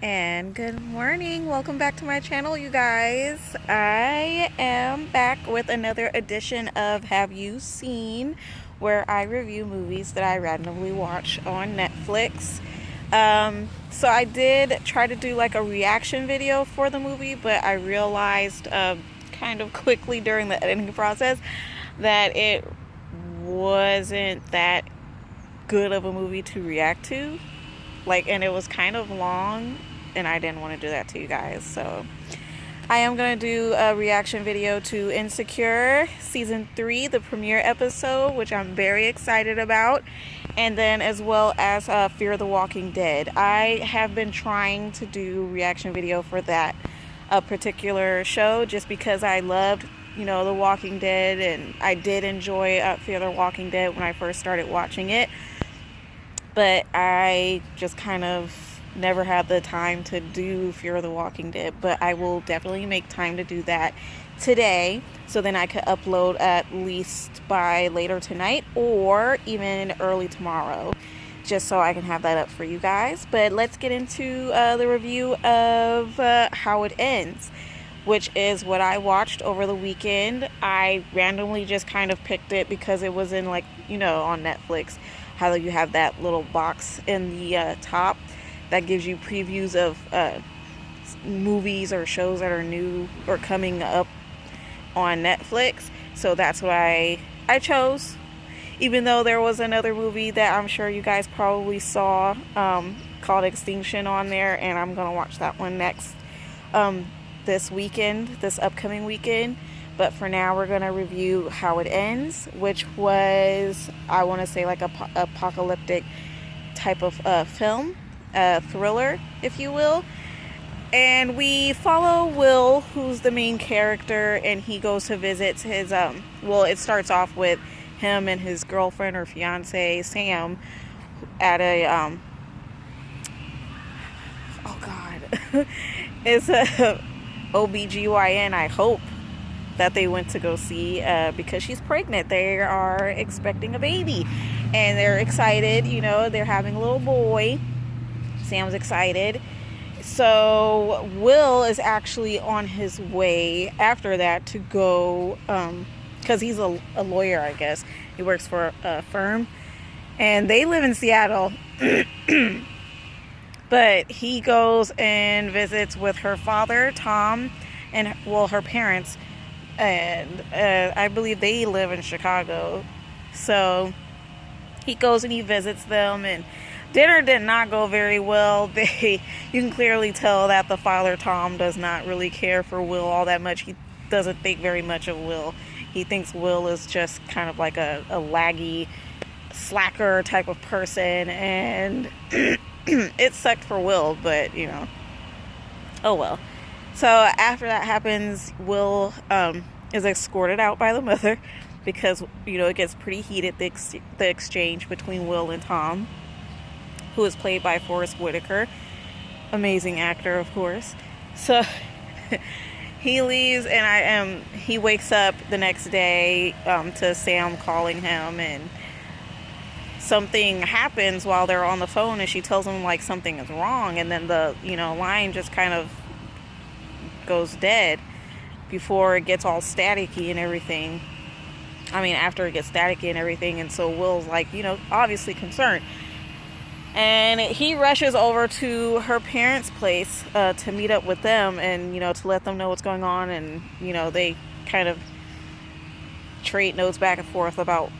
And good morning. Welcome back to my channel, you guys. I am back with another edition of Have You Seen, where I review movies that I randomly watch on Netflix. So I did try to do like a reaction video for the movie, but I realized kind of quickly during the editing process that it wasn't that good of a movie to react to. And it was kind of long, and I didn't want to do that to you guys. So I am going to do a reaction video to Insecure Season 3, the premiere episode, which I'm very excited about. And then as well as Fear the Walking Dead. I have been trying to do reaction video for that particular show just because I loved, The Walking Dead. And I did enjoy Fear the Walking Dead when I first started watching it. But I just kind of never had the time to do Fear the Walking Dead. But I will definitely make time to do that today, so then I could upload at least by later tonight or even early tomorrow, just so I can have that up for you guys. But let's get into the review of How It Ends, which is what I watched over the weekend. I randomly just kind of picked it because it was in on Netflix. How you have that little box in the top that gives you previews of movies or shows that are new or coming up on Netflix. So that's what I chose, even though there was another movie that I'm sure you guys probably saw called Extinction on there, and I'm gonna watch that one next this upcoming weekend. But for now, we're going to review How It Ends, which was, I want to say, like a apocalyptic type of film, thriller, if you will. And we follow Will, who's the main character, and he goes to visit his, it starts off with him and his girlfriend or fiancée, Sam, at a, it's a OBGYN, I hope, that they went to go see because she's pregnant. They are expecting a baby and they're excited. They're having a little boy. Sam's excited. So Will is actually on his way after that to go because he's a lawyer, I guess. He works for a firm and they live in Seattle. But he goes and visits with her father, Tom, and her parents. And I believe they live in Chicago. So he goes and he visits them, and dinner did not go very well. You can clearly tell that the father, Tom, does not really care for Will all that much. He doesn't think very much of Will. He thinks Will is just kind of like a laggy, slacker type of person, and it sucked for Will, but oh well. So after that happens, Will is escorted out by the mother because, it gets pretty heated, the exchange between Will and Tom, who is played by Forrest Whitaker. Amazing actor, of course. So he leaves, and he wakes up the next day to Sam calling him, and something happens while they're on the phone, and she tells him something is wrong, and then the line just kind of goes dead before it gets all staticky and everything. After it gets staticky and everything. And so Will's obviously concerned, and he rushes over to her parents' place to meet up with them and to let them know what's going on. And they kind of trade notes back and forth about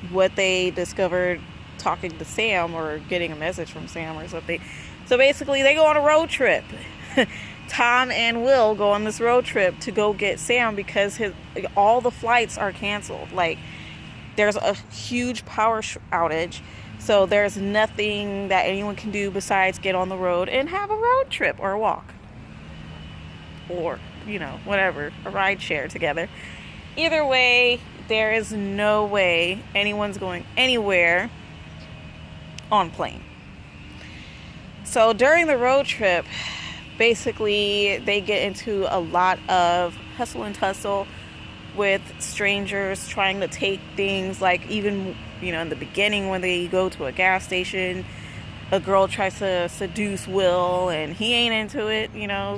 what they discovered talking to Sam or getting a message from Sam or something. So basically they go on a road trip. Tom and Will go on this road trip to go get Sam because all the flights are canceled. There's a huge power outage, so there's nothing that anyone can do besides get on the road and have a road trip or walk or whatever, a ride share together. Either way, there is no way anyone's going anywhere on plane. So during the road trip, basically, they get into a lot of hustle and tussle with strangers trying to take things, even, in the beginning when they go to a gas station, a girl tries to seduce Will, and he ain't into it,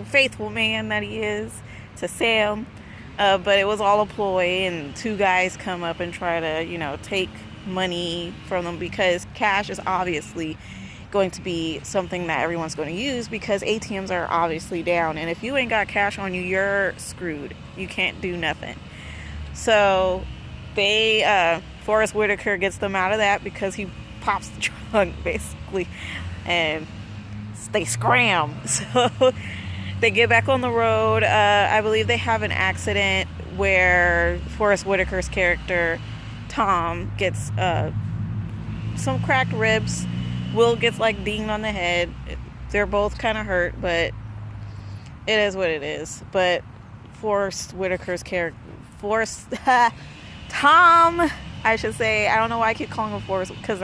faithful man that he is to Sam. But it was all a ploy, and two guys come up and try to, take money from them, because cash is obviously going to be something that everyone's going to use, because ATMs are obviously down, and if you ain't got cash on you, you're screwed. You can't do nothing. So Forrest Whitaker gets them out of that, because he pops the trunk basically, and they scram. So they get back on the road. I believe they have an accident where Forrest Whitaker's character Tom gets some cracked ribs. Will gets dinged on the head. They're both kind of hurt, but it is what it is. But Forrest Whitaker's character, Tom, I should say. I don't know why I keep calling him Forrest, because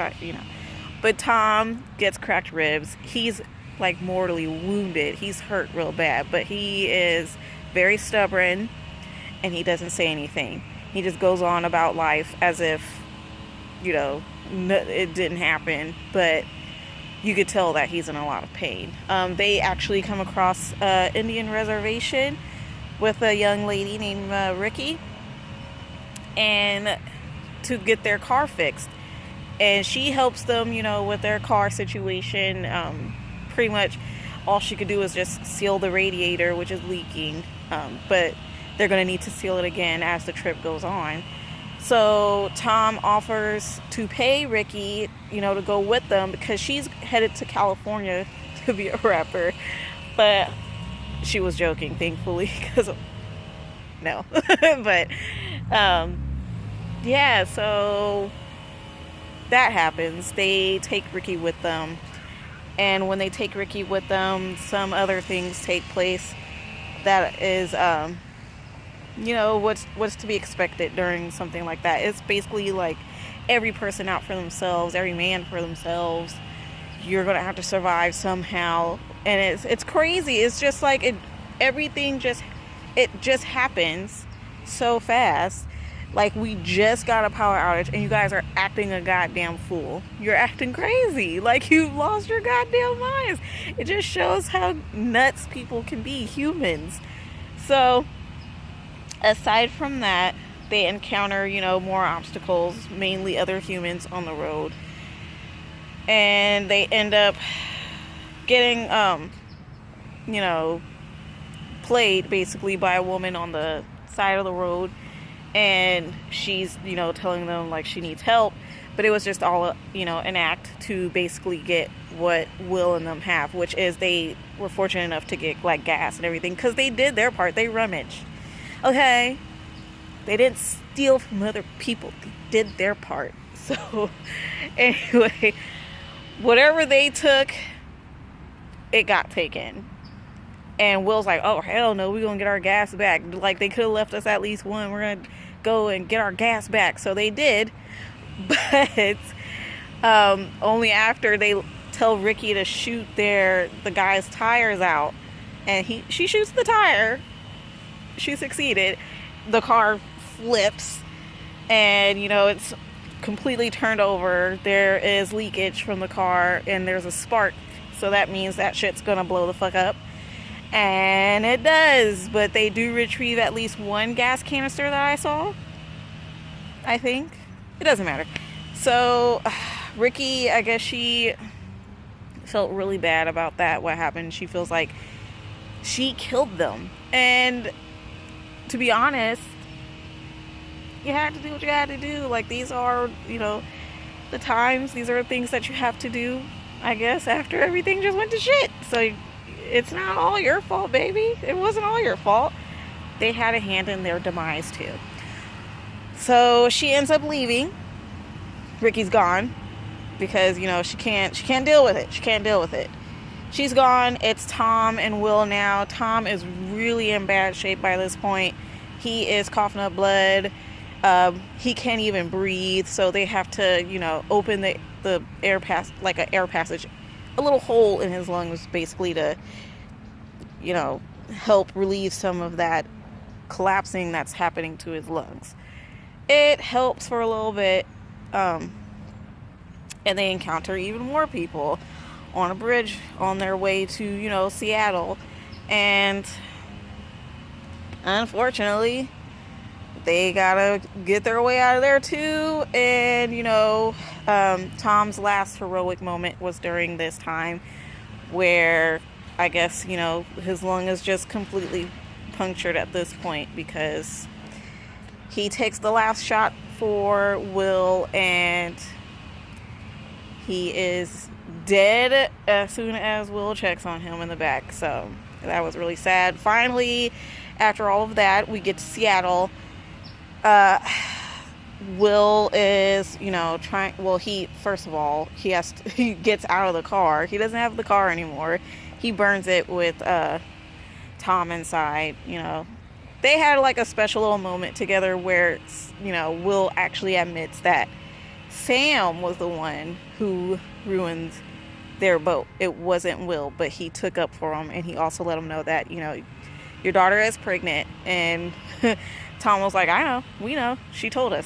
But Tom gets cracked ribs. He's mortally wounded. He's hurt real bad, but he is very stubborn, and he doesn't say anything. He just goes on about life as if, it didn't happen, but you could tell that he's in a lot of pain. They actually come across an Indian reservation with a young lady named Ricky, and to get their car fixed. And she helps them, with their car situation. Pretty much all she could do is just seal the radiator, which is leaking. But they're going to need to seal it again as the trip goes on. So Tom offers to pay Ricky, to go with them, because she's headed to California to be a rapper. But she was joking, thankfully, because no. But yeah, so that happens. They take Ricky with them. And when they take Ricky with them, some other things take place that is, what's to be expected during something like that. It's basically every person out for themselves, every man for themselves. You're going to have to survive somehow. And it's crazy. It's just everything just happens so fast. We just got a power outage, and you guys are acting a goddamn fool. You're acting crazy. You've lost your goddamn minds. It just shows how nuts people can be, humans. So, aside from that, they encounter, more obstacles, mainly other humans on the road. And they end up getting, played, basically, by a woman on the side of the road. And she's, telling them she needs help, but it was just all, an act to basically get what Will and them have, which is they were fortunate enough to get gas and everything, because they did their part. They rummaged. Okay, they didn't steal from other people. They did their part. So anyway, whatever they took, it got taken. And Will's oh, hell no, we're going to get our gas back. They could have left us at least one. We're going to go and get our gas back. So they did. But only after they tell Ricky to shoot the guy's tires out. And she shoots the tire. She succeeded. The car flips. And, it's completely turned over. There is leakage from the car. And there's a spark. So that means that shit's going to blow the fuck up. And it does, but they do retrieve at least one gas canister that I saw, I think. It doesn't matter. So, Ricky, I guess she felt really bad about that, what happened. She feels like she killed them. And, to be honest, you had to do what you had to do. These are, the times. These are things that you have to do, I guess, after everything just went to shit. So, it's not all your fault, baby. It wasn't all your fault. They had a hand in their demise too. So she ends up leaving. Ricky's gone because she can't deal with it. She can't deal with it. She's gone. It's Tom and Will now. Tom is really in bad shape by this point. He is coughing up blood. He can't even breathe. So they have to open the air an air passage. A little hole in his lungs, basically, to, help relieve some of that collapsing that's happening to his lungs. It helps for a little bit, and they encounter even more people on a bridge on their way to, Seattle. And unfortunately, they gotta get their way out of there too. And, Tom's last heroic moment was during this time where I guess, his lung is just completely punctured at this point because he takes the last shot for Will and he is dead as soon as Will checks on him in the back. So that was really sad. Finally, after all of that, we get to Seattle. Will is, trying. Well, first of all, he gets out of the car. He doesn't have the car anymore. He burns it with Tom inside. They had like a special little moment together where, Will actually admits that Sam was the one who ruined their boat. It wasn't Will, but he took up for him, and he also let him know that, your daughter is pregnant. And Tom was like, I know, we know, she told us.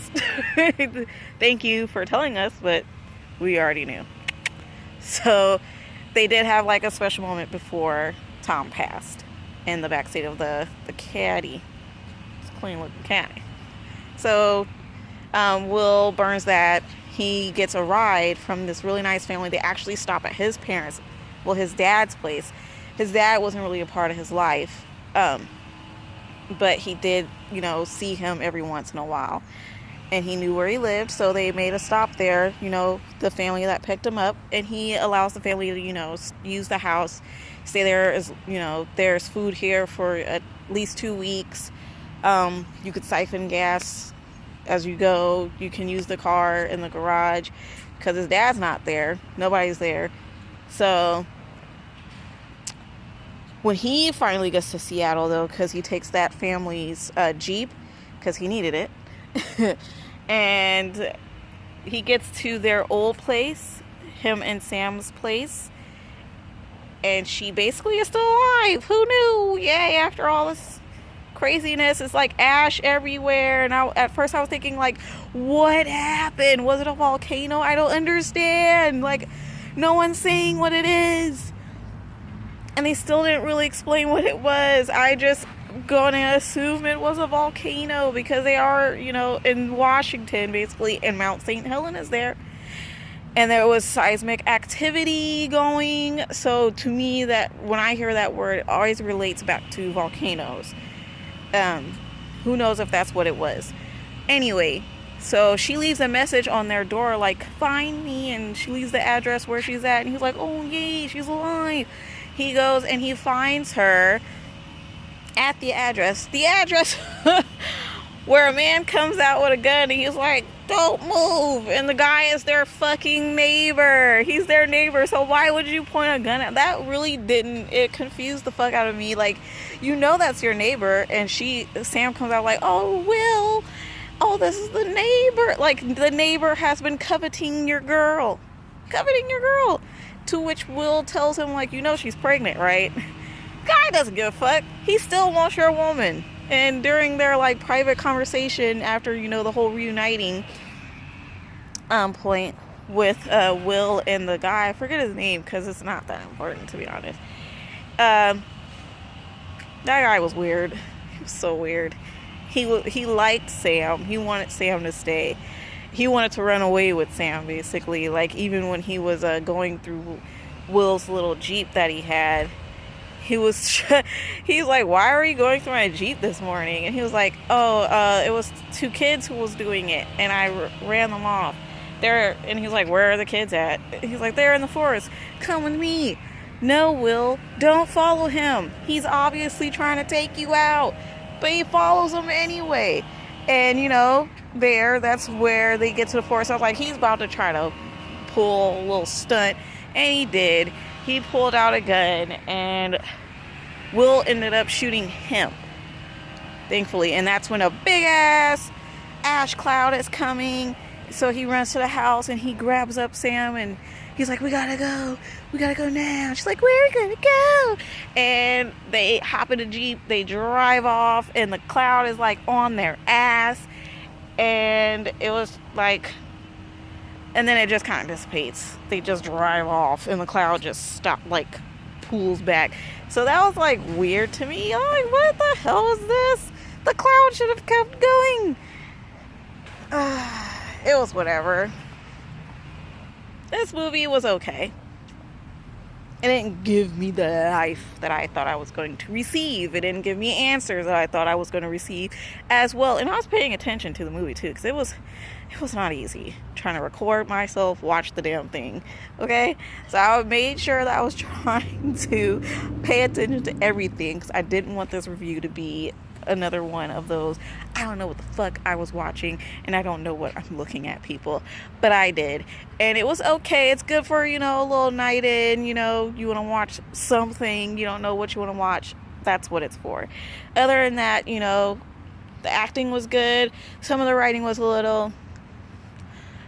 Thank you for telling us, but we already knew. So they did have like a special moment before Tom passed in the backseat of the caddy. It's a clean looking caddy. So Will burns that. He gets a ride from this really nice family. They actually stop at his dad's place. His dad wasn't really a part of his life, but he did, see him every once in a while, and he knew where he lived, so they made a stop there, the family that picked him up, and he allows the family to, use the house, stay there, as there's food here for at least 2 weeks. You could siphon gas as you go. You can use the car in the garage because his dad's not there. Nobody's there. So when he finally gets to Seattle, though, because he takes that family's Jeep because he needed it, and he gets to their old place, him and Sam's place, and she basically is still alive. Who knew? Yay, after all this craziness. It's like ash everywhere, and at first I was thinking, like, what happened? Was it a volcano? I don't understand. Like, no one's saying what it is, and they still didn't really explain what it was. I just gonna assume it was a volcano because they are, in Washington basically, and Mount St. Helens is there, and there was seismic activity going. So to me, that when I hear that word, it always relates back to volcanoes. Who knows if that's what it was. Anyway, so she leaves a message on their door like, find me, and she leaves the address where she's at, and he's like, oh yay, she's alive. He goes and he finds her at the address where a man comes out with a gun, and he's like, don't move, and the guy is their fucking neighbor. He's their neighbor, so why would you point a gun at that? Really it confused the fuck out of me. Like, that's your neighbor, and Sam comes out like, oh, Will, oh, this is the neighbor. Like, the neighbor has been coveting your girl, to which Will tells him, like, she's pregnant, right? Guy doesn't give a fuck. He still wants your woman. And during their like private conversation after, the whole reuniting point with Will and the guy, I forget his name because it's not that important, to be honest. That guy was weird. He was so weird. He liked Sam. He wanted Sam to stay. He wanted to run away with Sam, basically. Like, even when he was going through Will's little Jeep that he had, he's like, why are you going through my Jeep this morning? And he was like, it was 2 kids who was doing it, and I ran them off. And he's like, where are the kids at? He's like, they're in the forest. Come with me. No, Will, don't follow him. He's obviously trying to take you out. But he follows them anyway. And, that's where they get to the forest. I was like, he's about to try to pull a little stunt. And he did. He pulled out a gun, and Will ended up shooting him, thankfully. And that's when a big ass ash cloud is coming. So he runs to the house, and he grabs up Sam, and he's like, we gotta go now. She's like, we're gonna go. And they hop in a Jeep, they drive off, and the cloud is like on their ass. And it was like and then it just kind of dissipates. They just drive off and the cloud just pulls back. So that was like weird to me. I'm like, what the hell is this? The cloud should have kept going. It was whatever. This movie was okay. It didn't give me the life that I thought I was going to receive. It didn't give me answers that I thought I was going to receive as well. And I was paying attention to the movie too, because it was not easy trying to record myself, watch the damn thing. Okay? So I made sure that I was trying to pay attention to everything, because I didn't want this review to be another one of those I don't know what the fuck I was watching and I don't know what I'm looking at people, but I did, and it was okay. It's good for, a little night in, you want to watch something, you don't know what you want to watch, that's what it's for. Other than that, the acting was good, some of the writing was a little,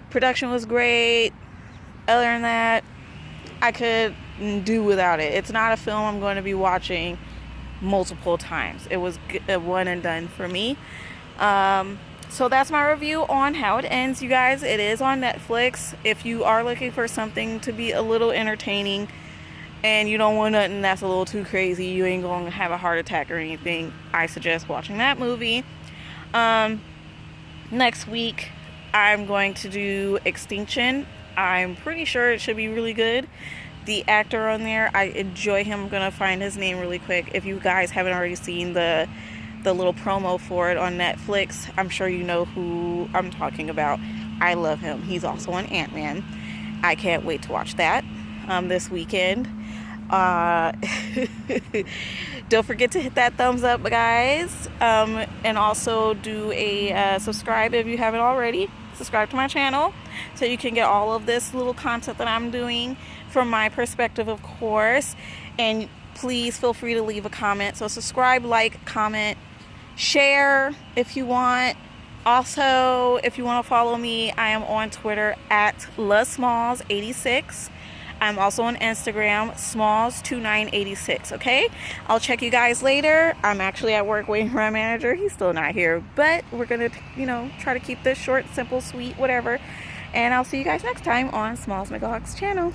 production was great. Other than that, I could do without it. It's not a film I'm going to be watching multiple times. It was a one and done for me. So that's my review on How It Ends, you guys. It is on Netflix. If you are looking for something to be a little entertaining and you don't want nothing that's a little too crazy, you ain't going to have a heart attack or anything, I suggest watching that movie. Next week I'm going to do Extinction. I'm pretty sure it should be really good. The actor on there, I enjoy him. I'm gonna find his name really quick. If you guys haven't already seen the little promo for it on Netflix, I'm sure you know who I'm talking about. I love him. He's also on Ant-Man. I can't wait to watch that this weekend. Don't forget to hit that thumbs up, guys, and also do a subscribe if you haven't already. Subscribe to my channel so you can get all of this little content that I'm doing from my perspective, of course. And please feel free to leave a comment. So subscribe, like, comment, share if you want. Also, if you want to follow me, I am on Twitter at LaSmalls86. I'm also on Instagram, Smalls2986, okay? I'll check you guys later. I'm actually at work waiting for my manager. He's still not here, but we're going to, try to keep this short, simple, sweet, whatever. And I'll see you guys next time on Smalls McGogg's channel.